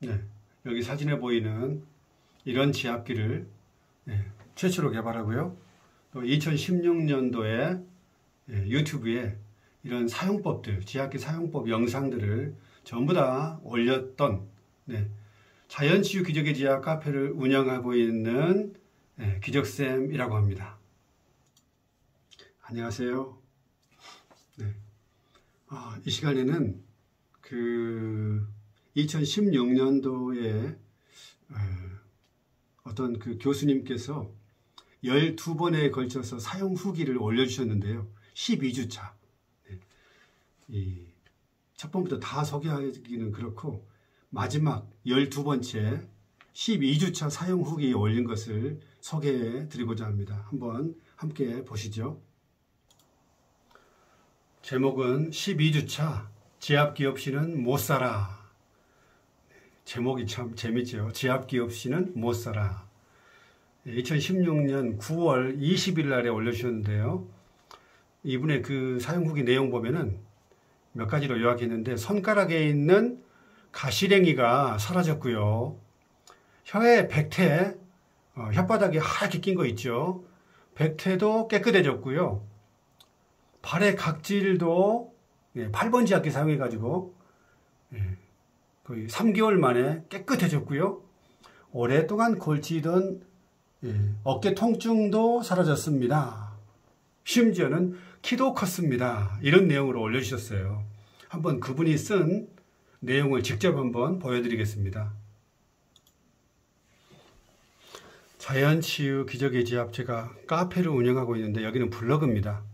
네, 여기 사진에 보이는 이런 지압기를 최초로 개발하고요. 또 2016년도에 유튜브에 이런 사용법들, 지압기 사용법 영상들을 전부 다 올렸던 자연치유 기적의 지압 카페를 운영하고 있는 기적쌤이라고 합니다. 안녕하세요. 이 시간에는 2016년도에 어떤 그 교수님께서 12번에 걸쳐서 사용 후기를 올려주셨는데요. 12주차. 첫 번부터 다 소개하기는 그렇고 마지막 12번째 12주차 사용 후기에 올린 것을 소개해 드리고자 합니다. 한번 함께 보시죠. 제목은 12주차 지압기 없이는 못 살아. 제목이 참 재밌죠. 지압기 없이는 못 살아. 2016년 9월 20일 날에 올려주셨는데요. 이분의 그 사용 후기 내용 보면은 몇 가지로 요약했는데, 손가락에 있는 가시랭이가 사라졌고요. 혀에 백태, 혓바닥에 하얗게 낀 거 있죠. 백태도 깨끗해졌고요. 발의 각질도 8번 지압기 사용해가지고 거의 3개월 만에 깨끗해졌고요. 오랫동안 걸치던 어깨 통증도 사라졌습니다. 심지어는 키도 컸습니다. 이런 내용으로 올려주셨어요. 한번 그분이 쓴 내용을 직접 한번 보여드리겠습니다. 자연치유 기적의 지압, 제가 카페를 운영하고 있는데 여기는 블로그입니다.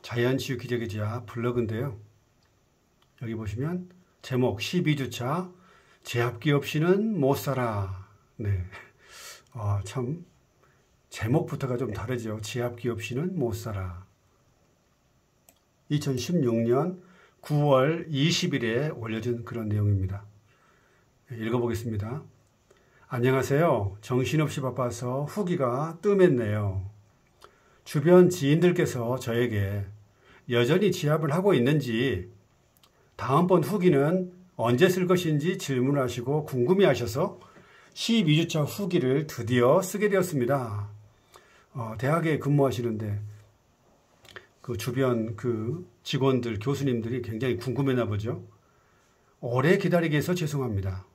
자연치유 기적의 지압 블로그인데요. 여기 보시면 제목 12주차 지압기 없이는 못 살아. 참 제목부터가 좀 다르죠. 지압기 없이는 못 살아. 2016년 9월 20일에 올려진 그런 내용입니다. 읽어보겠습니다. 안녕하세요. 정신없이 바빠서 후기가 뜸했네요. 주변 지인들께서 저에게 여전히 지압을 하고 있는지, 다음번 후기는 언제 쓸 것인지 질문하시고 궁금해하셔서 12주차 후기를 드디어 쓰게 되었습니다. 대학에 근무하시는데 그 주변 그 직원들, 교수님들이 굉장히 궁금했나 보죠. 오래 기다리게 해서 죄송합니다.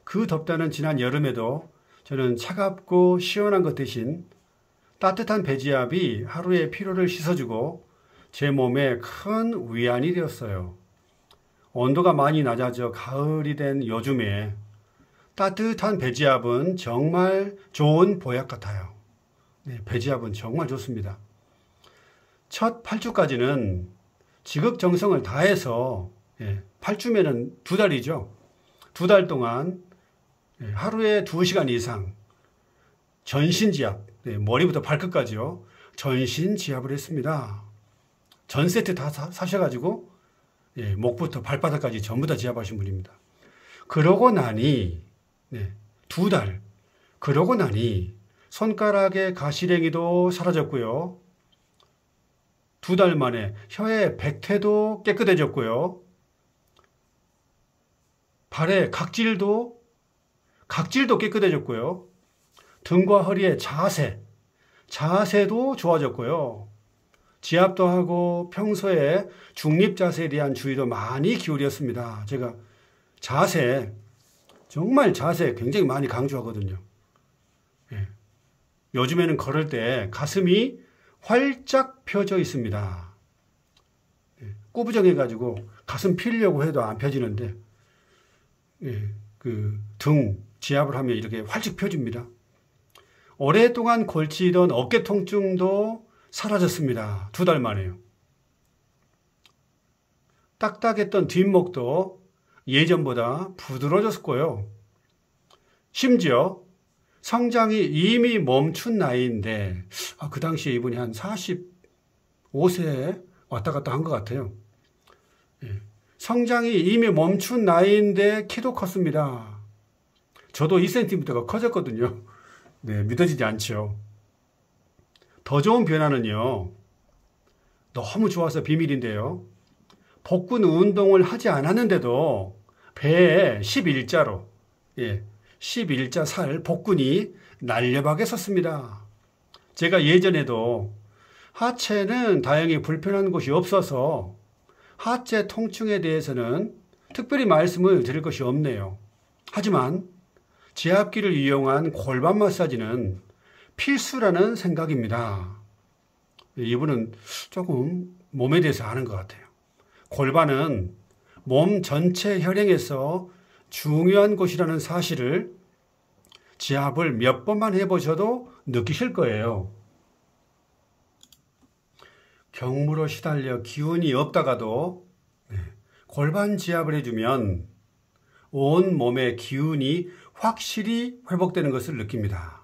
그 덥다는 지난 여름에도 저는 차갑고 시원한 것 대신 따뜻한 배지압이 하루의 피로를 씻어주고 제 몸에 큰 위안이 되었어요. 온도가 많이 낮아져 가을이 된 요즘에 따뜻한 배지압은 정말 좋은 보약 같아요. 배지압은 정말 좋습니다. 첫 8주까지는 지극정성을 다해서 8주면은 2달이죠. 2달 동안 하루에 2시간 이상 전신지압, 머리부터 발끝까지요. 전신지압을 했습니다. 전 세트 다 사셔가지고 목부터 발바닥까지 전부 다 지압하신 분입니다. 그러고 나니 2달, 그러고 나니 손가락의 가시랭이도 사라졌고요. 2달 만에 혀의 백태도 깨끗해졌고요. 발의 각질도 깨끗해졌고요. 등과 허리의 자세도 좋아졌고요. 지압도 하고 평소에 중립 자세에 대한 주의도 많이 기울였습니다. 제가 정말 자세 굉장히 많이 강조하거든요. 요즘에는 걸을 때 가슴이 활짝 펴져 있습니다. 꾸부정해가지고 가슴 펴려고 해도 안 펴지는데 그 등 지압을 하면 이렇게 활짝 펴집니다. 오랫동안 걸치던 어깨 통증도 사라졌습니다. 2달 만에요. 딱딱했던 뒷목도 예전보다 부드러워졌고요. 심지어 성장이 이미 멈춘 나이인데 그 당시에 이분이 한 45세에 왔다 갔다 한 것 같아요. 성장이 이미 멈춘 나이인데 키도 컸습니다. 저도 2cm가 커졌거든요. 믿어지지 않죠. 더 좋은 변화는요. 너무 좋아서 비밀인데요. 복근 운동을 하지 않았는데도 배에 11자로 11자 살 복근이 날렵하게 섰습니다. 제가 예전에도 하체는 다행히 불편한 곳이 없어서 하체 통증에 대해서는 특별히 말씀을 드릴 것이 없네요. 하지만 지압기를 이용한 골반 마사지는 필수라는 생각입니다. 이분은 조금 몸에 대해서 아는 것 같아요. 골반은 몸 전체 혈행에서 중요한 곳이라는 사실을 지압을 몇 번만 해보셔도 느끼실 거예요. 경무로 시달려 기운이 없다가도 골반 지압을 해주면 온 몸의 기운이 확실히 회복되는 것을 느낍니다.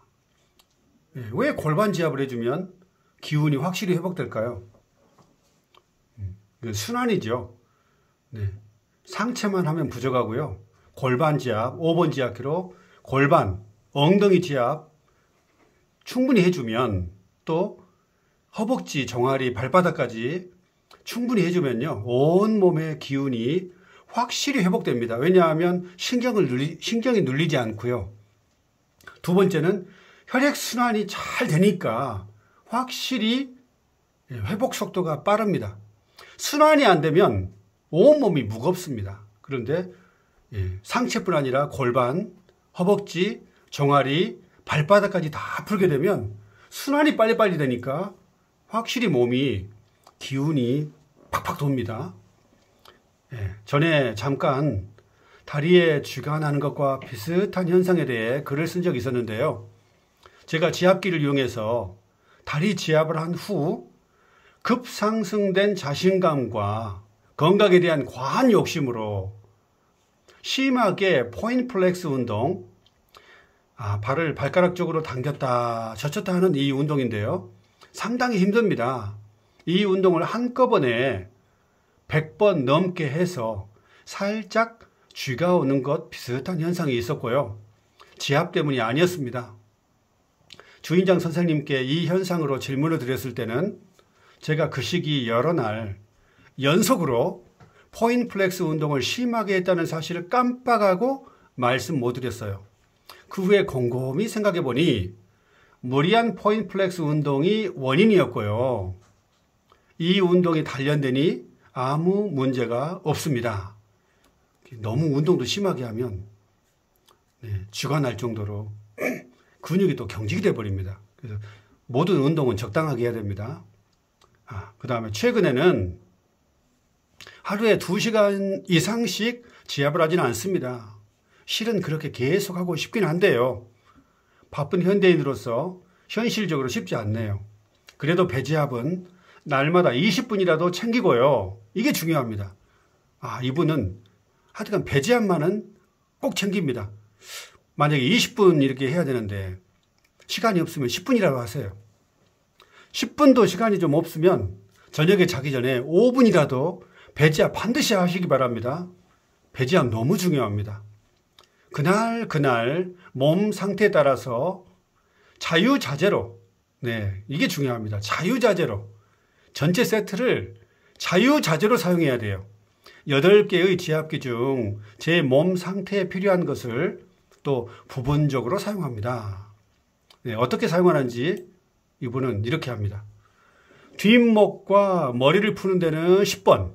왜 골반 지압을 해주면 기운이 확실히 회복될까요? 순환이죠. 상체만 하면 부족하고요. 골반 지압, 5번 지압기로 골반, 엉덩이 지압 충분히 해주면 또 허벅지, 종아리, 발바닥까지 충분히 해주면요. 온 몸의 기운이 확실히 회복됩니다. 왜냐하면 신경이 눌리지 않고요. 두 번째는 혈액순환이 잘 되니까 확실히 회복 속도가 빠릅니다. 순환이 안 되면 온몸이 무겁습니다. 그런데 상체뿐 아니라 골반, 허벅지, 종아리, 발바닥까지 다 풀게 되면 순환이 빨리빨리 되니까 확실히 몸이 기운이 팍팍 돕니다. 전에 잠깐 다리에 쥐가 나는 것과 비슷한 현상에 대해 글을 쓴 적이 있었는데요. 제가 지압기를 이용해서 다리 지압을 한 후 급상승된 자신감과 건강에 대한 과한 욕심으로 심하게 포인트플렉스 운동, 발을 발가락 쪽으로 당겼다 젖혔다 하는 이 운동인데요. 상당히 힘듭니다. 이 운동을 한꺼번에 100번 넘게 해서 살짝 쥐가 오는 것 비슷한 현상이 있었고요. 지압 때문이 아니었습니다. 주인장 선생님께 이 현상으로 질문을 드렸을 때는 제가 그 시기 여러 날 연속으로 포인트플렉스 운동을 심하게 했다는 사실을 깜빡하고 말씀 못 드렸어요. 그 후에 곰곰이 생각해 보니 무리한 포인트플렉스 운동이 원인이었고요. 이 운동이 단련되니 아무 문제가 없습니다. 너무 운동도 심하게 하면 쥐가 날 정도로 근육이 또 경직이 돼버립니다. 그래서 모든 운동은 적당하게 해야 됩니다. 그 다음에 최근에는 하루에 2시간 이상씩 지압을 하지는 않습니다. 실은 그렇게 계속 하고 싶긴 한데요. 바쁜 현대인으로서 현실적으로 쉽지 않네요. 그래도 배지압은 날마다 20분이라도 챙기고요. 이게 중요합니다. 이분은 하여튼 배지압만은 꼭 챙깁니다. 만약에 20분 이렇게 해야 되는데 시간이 없으면 10분이라도 하세요. 10분도 시간이 좀 없으면 저녁에 자기 전에 5분이라도 배지압 반드시 하시기 바랍니다. 배지압 너무 중요합니다. 그날 몸 상태에 따라서 자유자재로, 이게 중요합니다. 자유자재로 전체 세트를 자유자재로 사용해야 돼요. 8개의 지압기 중 제 몸 상태에 필요한 것을 또 부분적으로 사용합니다. 어떻게 사용하는지 이분은 이렇게 합니다. 뒷목과 머리를 푸는 데는 10번.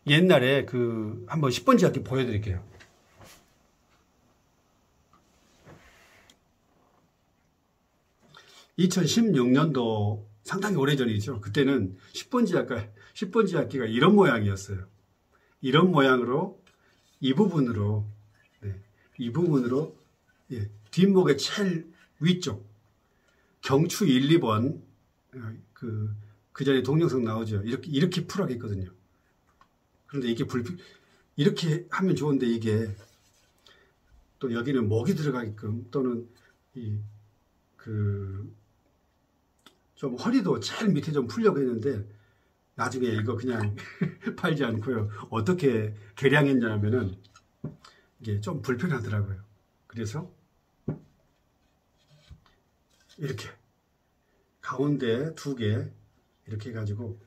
옛날에 한번 10번 지압기 보여드릴게요. (2016년도) 상당히 오래전이죠. 그때는 10번 지압기가 이런 모양이었어요. 이런 모양으로 이 부분으로 뒷목의 제일 위쪽 경추 1, 2번 그 전에 동영상 나오죠. 이렇게 풀어야겠거든요. 그런데 이게 이렇게 하면 좋은데 이게 또 여기는 목이 들어가게끔 또는 좀 허리도 제일 밑에 좀 풀려고 했는데 나중에 이거 그냥 팔지 않고요. 어떻게 개량했냐면은 이게 좀 불편하더라고요. 그래서 이렇게 가운데 2개 이렇게 해가지고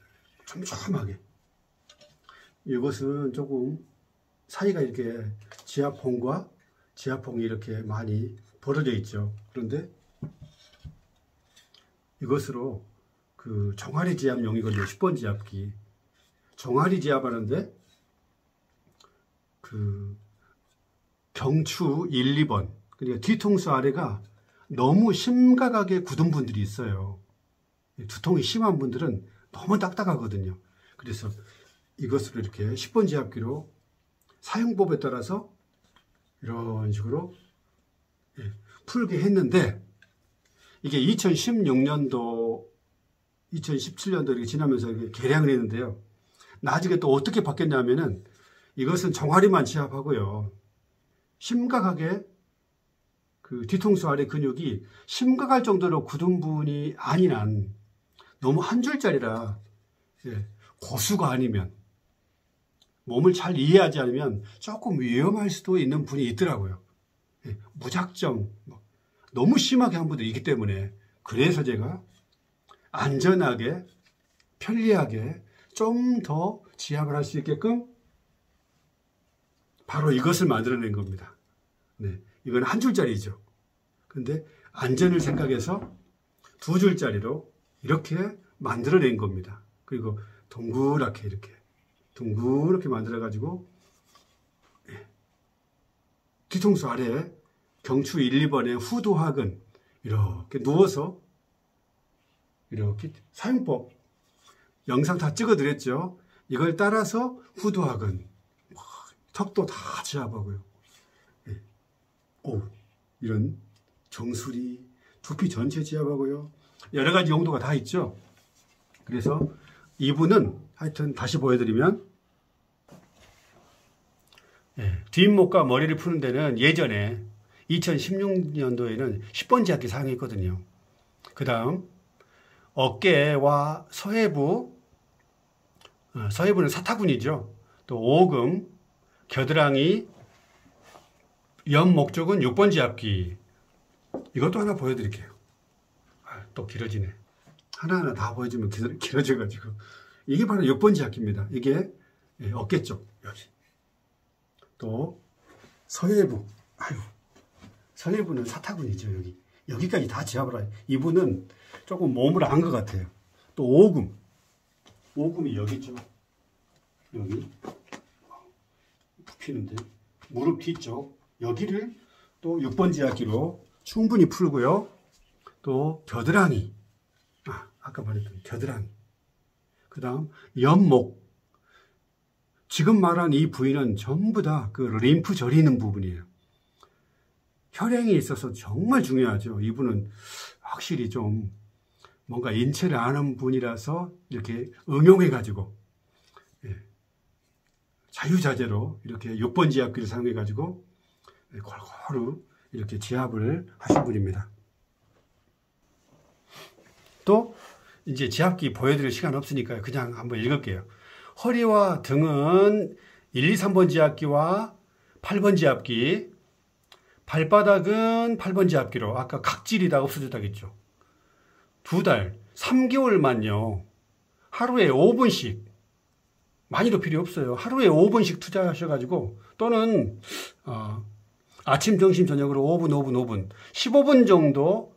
촘촘하게, 이것은 조금 사이가 이렇게 지압봉과 지압봉이 이렇게 많이 벌어져 있죠. 그런데 이것으로 그 종아리 지압용이거든요. 10번 지압기. 종아리 지압하는데 그 경추 1, 2번 그러니까 뒤통수 아래가 너무 심각하게 굳은 분들이 있어요. 두통이 심한 분들은 너무 딱딱하거든요. 그래서 이것으로 이렇게 10번 지압기로 사용법에 따라서 이런 식으로 풀게 했는데 이게 2016년도, 2017년도 이렇게 지나면서 이렇게 개량을 했는데요. 나중에 또 어떻게 바뀌었냐면은 이것은 종아리만 지압하고요. 심각하게 그 뒤통수 아래 근육이 심각할 정도로 굳은 부분이 아닌 한 너무 한 줄짜리라 고수가 아니면 몸을 잘 이해하지 않으면 조금 위험할 수도 있는 분이 있더라고요. 무작정 너무 심하게 한 분들이 있기 때문에 그래서 제가 안전하게 편리하게 좀 더 지압을 할 수 있게끔 바로 이것을 만들어낸 겁니다. 네, 이건 한 줄짜리죠. 근데 안전을 생각해서 두 줄짜리로 이렇게 만들어낸 겁니다. 그리고 동그랗게 둥그렇게 만들어가지고 뒤통수 아래 경추 1, 2번의 후두하근 이렇게 누워서 이렇게 사용법 영상 다 찍어드렸죠. 이걸 따라서 후두하근 턱도 다 지압하고요. 이런 정수리 두피 전체 지압하고요. 여러 가지 용도가 다 있죠. 그래서 이분은 하여튼 다시 보여드리면 뒷목과 머리를 푸는 데는 예전에 2016년도에는 10번 지압기 사용했거든요. 그 다음 어깨와 서해부, 서해부는 사타구니죠. 또 오금, 겨드랑이, 옆목 쪽은 6번 지압기. 이것도 하나 보여드릴게요. 또 길어지네. 하나하나 다 보여주면 길어져가지고. 이게 바로 6번 지압기입니다. 이게 어깨 쪽, 여기. 또 서해부. 서해부는 사타구니죠, 여기. 여기까지 다 지압을 해요. 이분은 조금 몸을 안 것 같아요. 또 오금. 오금이 여기 있죠. 여기. 굽히는데. 무릎 뒤쪽. 여기를 또 6번 지압기로 충분히 풀고요. 또 겨드랑이. 아까 말했던 겨드랑이. 그 다음 옆목. 지금 말한 이 부위는 전부 다 그 림프 절이 있는 부분이에요. 혈행이 있어서 정말 중요하죠. 이분은 확실히 좀 뭔가 인체를 아는 분이라서 이렇게 응용해가지고 자유자재로 이렇게 6번 지압기를 사용해가지고 골고루 이렇게 지압을 하신 분입니다. 또 이제 지압기 보여드릴 시간 없으니까 그냥 한번 읽을게요. 허리와 등은 1, 2, 3번 지압기와 8번 지압기, 발바닥은 8번 지압기로 아까 각질이 다 없어졌다겠죠. 2달, 3개월만요. 하루에 5분씩 많이도 필요 없어요. 하루에 5분씩 투자하셔가지고 또는 아침, 점심, 저녁으로 5분, 5분, 5분 15분 정도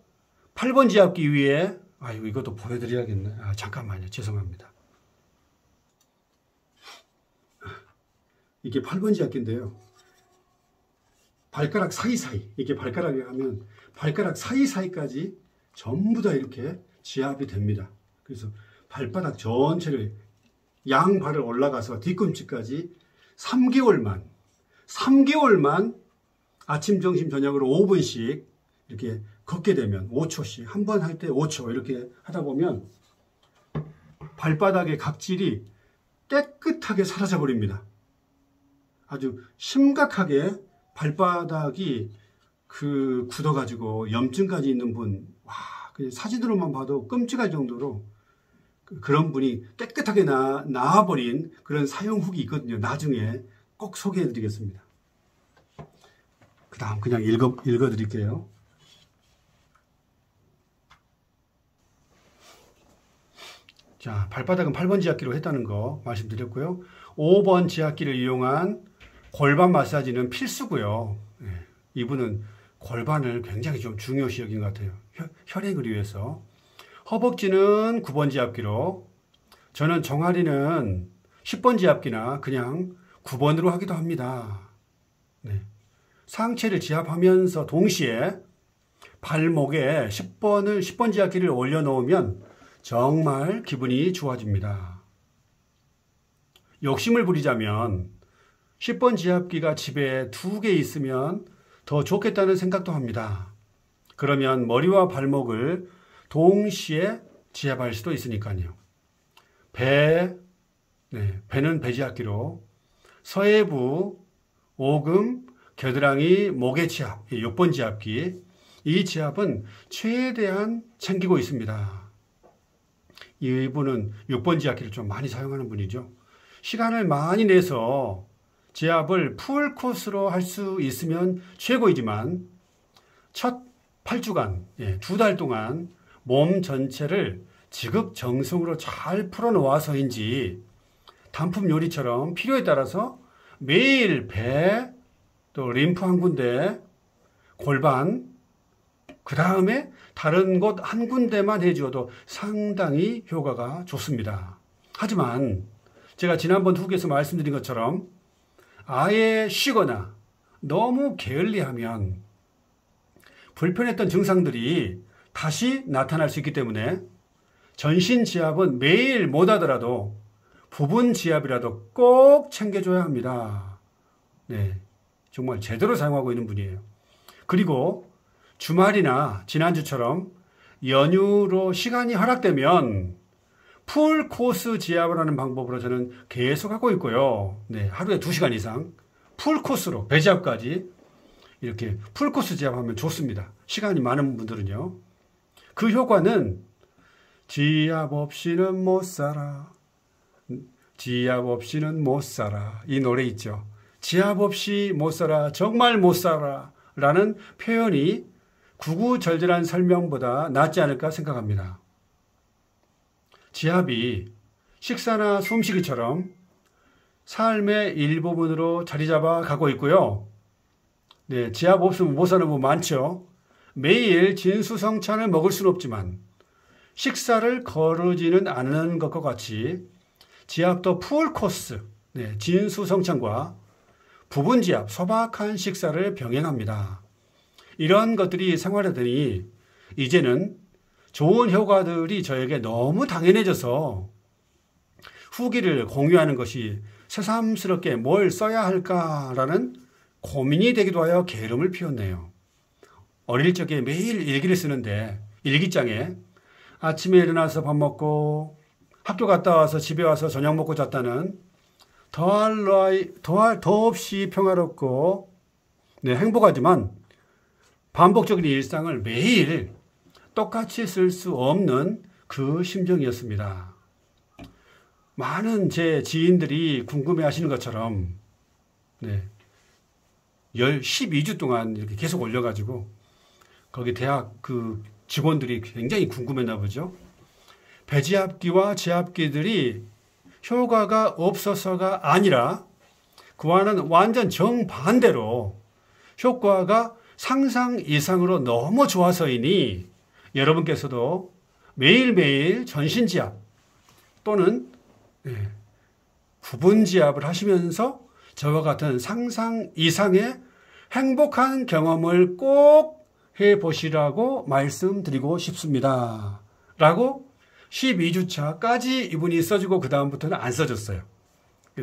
8번 지압기 위에 이것도 보여드려야겠네. 잠깐만요. 죄송합니다. 이게 8번 지압기인데요. 발가락 사이사이, 이렇게 발가락에 하면 발가락 사이사이까지 전부 다 이렇게 지압이 됩니다. 그래서 발바닥 전체를 양발을 올라가서 뒤꿈치까지 3개월만 아침, 점심, 저녁으로 5분씩 이렇게 걷게 되면 5초씩, 한 번 할 때 5초 이렇게 하다 보면 발바닥의 각질이 깨끗하게 사라져 버립니다. 아주 심각하게 발바닥이 굳어가지고 염증까지 있는 분, 그냥 사진으로만 봐도 끔찍할 정도로 그런 분이 깨끗하게 나아버린 그런 사용 후기 있거든요. 나중에 꼭 소개해드리겠습니다. 그 다음 그냥 읽어드릴게요. 자, 발바닥은 8번 지압기로 했다는 거 말씀드렸고요. 5번 지압기를 이용한 골반 마사지는 필수고요. 이분은 골반을 굉장히 좀 중요시 여긴 것 같아요. 혈액을 위해서. 허벅지는 9번 지압기로, 저는 종아리는 10번 지압기나 그냥 9번으로 하기도 합니다. 네. 상체를 지압하면서 동시에 발목에 10번 지압기를 올려놓으면 정말 기분이 좋아집니다. 욕심을 부리자면 10번 지압기가 집에 2개 있으면 더 좋겠다는 생각도 합니다. 그러면 머리와 발목을 동시에 지압할 수도 있으니까요. 배는 배지압기로, 서해부, 오금, 겨드랑이, 목의 지압, 6번 지압기. 이 지압은 최대한 챙기고 있습니다. 이분은 6번 지압기를 좀 많이 사용하는 분이죠. 시간을 많이 내서 지압을 풀 코스로 할 수 있으면 최고이지만 첫 8주간, 2달 동안 몸 전체를 지극정성으로 잘 풀어놓아서인지 단품 요리처럼 필요에 따라서 매일 배, 또 림프 한 군데, 골반, 그 다음에 다른 곳 한 군데만 해주어도 상당히 효과가 좋습니다. 하지만 제가 지난번 후기에서 말씀드린 것처럼 아예 쉬거나 너무 게을리하면 불편했던 증상들이 다시 나타날 수 있기 때문에 전신 지압은 매일 못하더라도 부분 지압이라도 꼭 챙겨줘야 합니다. 네, 정말 제대로 사용하고 있는 분이에요. 그리고 주말이나 지난주처럼 연휴로 시간이 허락되면 풀 코스 지압을 하는 방법으로 저는 계속 하고 있고요. 네, 하루에 2시간 이상 풀 코스로 배지압까지 이렇게 풀 코스 지압하면 좋습니다. 시간이 많은 분들은요. 그 효과는 지압 없이는 못 살아. 지압 없이는 못 살아. 이 노래 있죠. 지압 없이 못 살아. 정말 못 살아. 라는 표현이 구구절절한 설명보다 낫지 않을까 생각합니다. 지압이 식사나 숨쉬기처럼 삶의 일부분으로 자리 잡아 가고 있고요. 네, 지압 없으면 못 사는 분 많죠. 매일 진수성찬을 먹을 수는 없지만 식사를 거르지는 않는 것과 같이 지압도 풀코스, 진수성찬과 부분지압, 소박한 식사를 병행합니다. 이런 것들이 생활하더니 이제는 좋은 효과들이 저에게 너무 당연해져서 후기를 공유하는 것이 새삼스럽게 뭘 써야 할까라는 고민이 되기도 하여 게으름을 피웠네요. 어릴 적에 매일 일기를 쓰는데 일기장에 아침에 일어나서 밥 먹고 학교 갔다 와서 집에 와서 저녁 먹고 잤다는 더없이 평화롭고 행복하지만 반복적인 일상을 매일 똑같이 쓸 수 없는 그 심정이었습니다. 많은 제 지인들이 궁금해 하시는 것처럼 12주 동안 이렇게 계속 올려가지고 거기 대학 그 직원들이 굉장히 궁금했나 보죠. 배지압기와 지압기들이 효과가 없어서가 아니라 그와는 완전 정반대로 효과가 상상 이상으로 너무 좋아서이니 여러분께서도 매일매일 전신지압 또는 부분지압을 하시면서 저와 같은 상상 이상의 행복한 경험을 꼭 해보시라고 말씀드리고 싶습니다. 라고 12주차까지 이분이 써주고 그 다음부터는 안 써줬어요.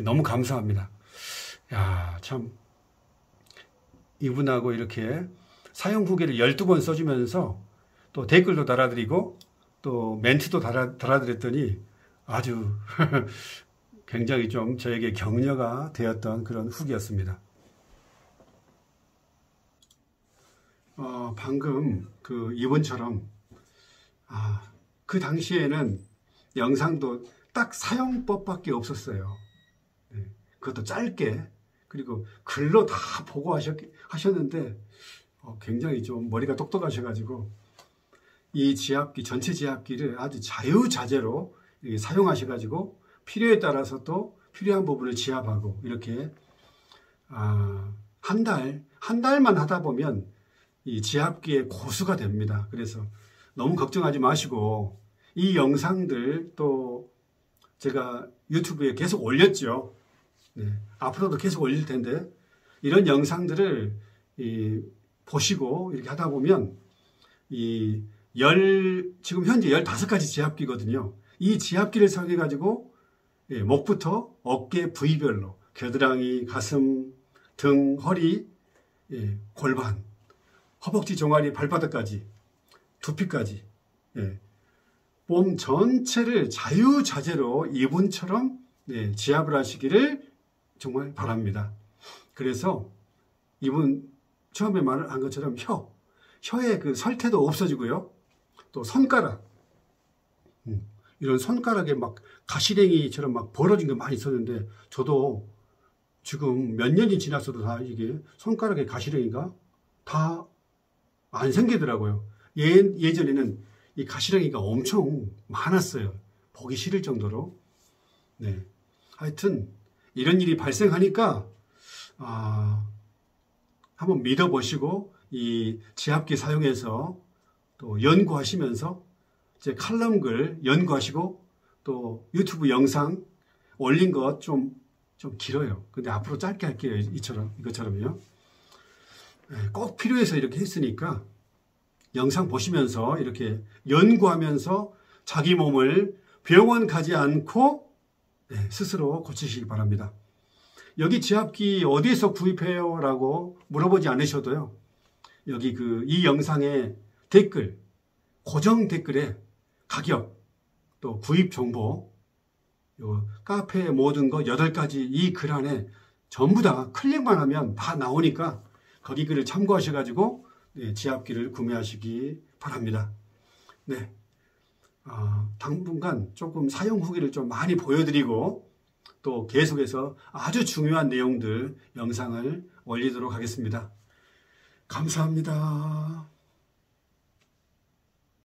너무 감사합니다. 야, 참 이분하고 이렇게 사용 후기를 12번 써주면서 또 댓글도 달아드리고 또 멘트도 달아드렸더니 아주 굉장히 좀 저에게 격려가 되었던 그런 후기였습니다. 방금 그 이분처럼 그 당시에는 영상도 딱 사용법밖에 없었어요. 그것도 짧게 그리고 글로 다 보고 하셨는데 굉장히 좀 머리가 똑똑하셔가지고 이 지압기 전체 지압기를 아주 자유자재로 사용하셔가지고 필요에 따라서 또 필요한 부분을 지압하고 이렇게 한 달만 하다 보면 이 지압기의 고수가 됩니다. 그래서 너무 걱정하지 마시고 이 영상들 또 제가 유튜브에 계속 올렸죠. 네, 앞으로도 계속 올릴 텐데 이런 영상들을 보시고 이렇게 하다 보면 지금 현재 15가지 지압기거든요. 이 지압기를 사용해 가지고 목부터 어깨 부위별로 겨드랑이, 가슴, 등, 허리, 골반, 허벅지, 종아리, 발바닥까지, 두피까지 몸 전체를 자유자재로 이분처럼 지압을 하시기를 정말 바랍니다. 그래서 이분 처음에 말한 것처럼 혀의 그 설태도 없어지고요. 또 손가락, 이런 손가락에 막 가시랭이처럼 막 벌어진 게 많이 있었는데 저도 지금 몇 년이 지났어도 다 이게 손가락에 가시랭이가 다 안 생기더라고요. 예전에는 이 가시랭이가 엄청 많았어요. 보기 싫을 정도로. 네. 하여튼 이런 일이 발생하니까 한번 믿어보시고 이 지압기 사용해서 또 연구하시면서 제 칼럼글 연구하시고 또 유튜브 영상 올린 것 좀 길어요. 근데 앞으로 짧게 할게요. 이것처럼요. 꼭 필요해서 이렇게 했으니까 영상 보시면서 이렇게 연구하면서 자기 몸을 병원 가지 않고 스스로 고치시기 바랍니다. 여기 지압기 어디에서 구입해요? 라고 물어보지 않으셔도요. 여기 이 영상의 댓글, 고정 댓글에 가격, 또 구입 정보, 요 카페의 모든 거 8가지 이 글 안에 전부 다 클릭만 하면 다 나오니까 거기 글을 참고하셔가지고 지압기를 구매하시기 바랍니다. 네. 당분간 조금 사용 후기를 좀 많이 보여드리고 또 계속해서 아주 중요한 내용들 영상을 올리도록 하겠습니다. 감사합니다.